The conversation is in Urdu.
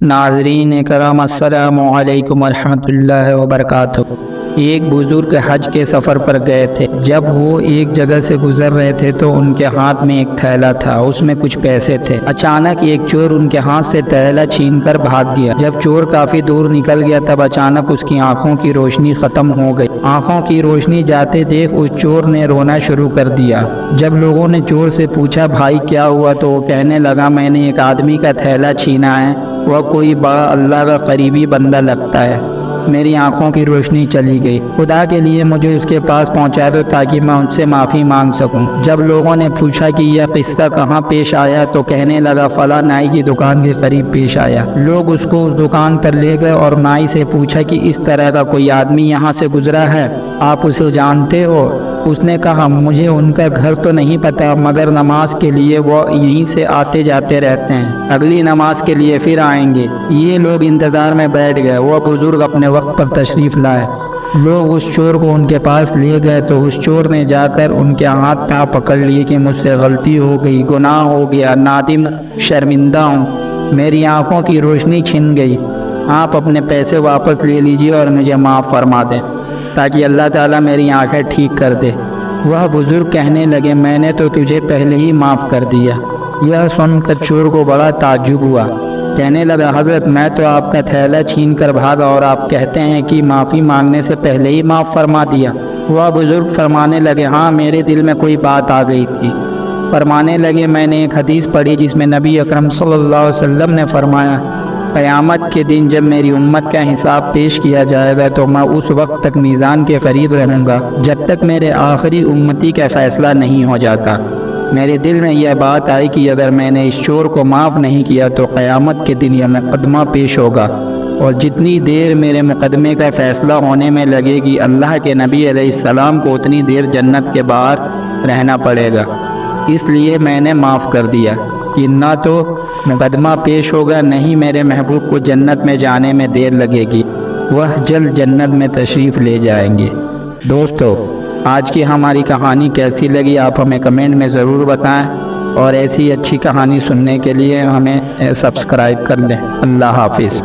ناظرین کرام السلام علیکم ورحمۃ اللہ وبرکاتہ۔ ایک بزرگ حج کے سفر پر گئے تھے۔ جب وہ ایک جگہ سے گزر رہے تھے تو ان کے ہاتھ میں ایک تھیلا تھا، اس میں کچھ پیسے تھے۔ اچانک ایک چور ان کے ہاتھ سے تھیلا چھین کر بھاگ گیا۔ جب چور کافی دور نکل گیا تب اچانک اس کی آنکھوں کی روشنی ختم ہو گئی۔ آنکھوں کی روشنی جاتے دیکھ اس چور نے رونا شروع کر دیا۔ جب لوگوں نے چور سے پوچھا بھائی کیا ہوا تو وہ کہنے لگا میں نے ایک آدمی کا تھیلا چھینا ہے، وہ کوئی بڑا اللہ کا قریبی بندہ لگتا ہے، میری آنکھوں کی روشنی چلی گئی، خدا کے لیے مجھے اس کے پاس پہنچا دو تاکہ میں ان سے معافی مانگ سکوں۔ جب لوگوں نے پوچھا کہ یہ قصہ کہاں پیش آیا تو کہنے لگا فلاں نائی کی دکان کے قریب پیش آیا۔ لوگ اس کو اس دکان پر لے گئے اور نائی سے پوچھا کہ اس طرح کا کوئی آدمی یہاں سے گزرا ہے، آپ اسے جانتے ہو؟ اس نے کہا مجھے ان کا گھر تو نہیں پتا، مگر نماز کے لیے وہ یہیں سے آتے جاتے رہتے ہیں، اگلی نماز کے لیے پھر آئیں گے۔ یہ لوگ انتظار میں بیٹھ گئے۔ وہ بزرگ اپنے وقت پر تشریف لائے۔ لوگ اس چور کو ان کے پاس لے گئے تو اس چور نے جا کر ان کے ہاتھ پاؤں پکڑ لیے کہ مجھ سے غلطی ہو گئی، گناہ ہو گیا، نادم شرمندہ ہوں، میری آنکھوں کی روشنی چھن گئی، آپ اپنے پیسے واپس لے لیجیے اور مجھے معاف فرما دیں تاکہ اللہ تعالیٰ میری آنکھیں ٹھیک کر دے۔ وہ بزرگ کہنے لگے میں نے تو تجھے پہلے ہی معاف کر دیا۔ یہ سن کر چور کو بڑا تعجب ہوا، کہنے لگا حضرت میں تو آپ کا تھیلا چھین کر بھاگا اور آپ کہتے ہیں کہ معافی مانگنے سے پہلے ہی معاف فرما دیا۔ وہ بزرگ فرمانے لگے ہاں میرے دل میں کوئی بات آ گئی تھی۔ فرمانے لگے میں نے ایک حدیث پڑھی جس میں نبی اکرم صلی اللہ علیہ وسلم نے فرمایا قیامت کے دن جب میری امت کا حساب پیش کیا جائے گا تو میں اس وقت تک میزان کے قریب رہوں گا جب تک میرے آخری امتی کا فیصلہ نہیں ہو جاتا۔ میرے دل میں یہ بات آئی کہ اگر میں نے اس چور کو معاف نہیں کیا تو قیامت کے دن یہ مقدمہ پیش ہوگا، اور جتنی دیر میرے مقدمے کا فیصلہ ہونے میں لگے گی اللہ کے نبی علیہ السلام کو اتنی دیر جنت کے باہر رہنا پڑے گا، اس لیے میں نے معاف کر دیا کہ نہ تو مقدمہ پیش ہوگا نہیں میرے محبوب کو جنت میں جانے میں دیر لگے گی، وہ جلد جنت میں تشریف لے جائیں گے۔ دوستو آج کی ہماری کہانی کیسی لگی آپ ہمیں کمنٹ میں ضرور بتائیں، اور ایسی اچھی کہانی سننے کے لیے ہمیں سبسکرائب کر لیں۔ اللہ حافظ۔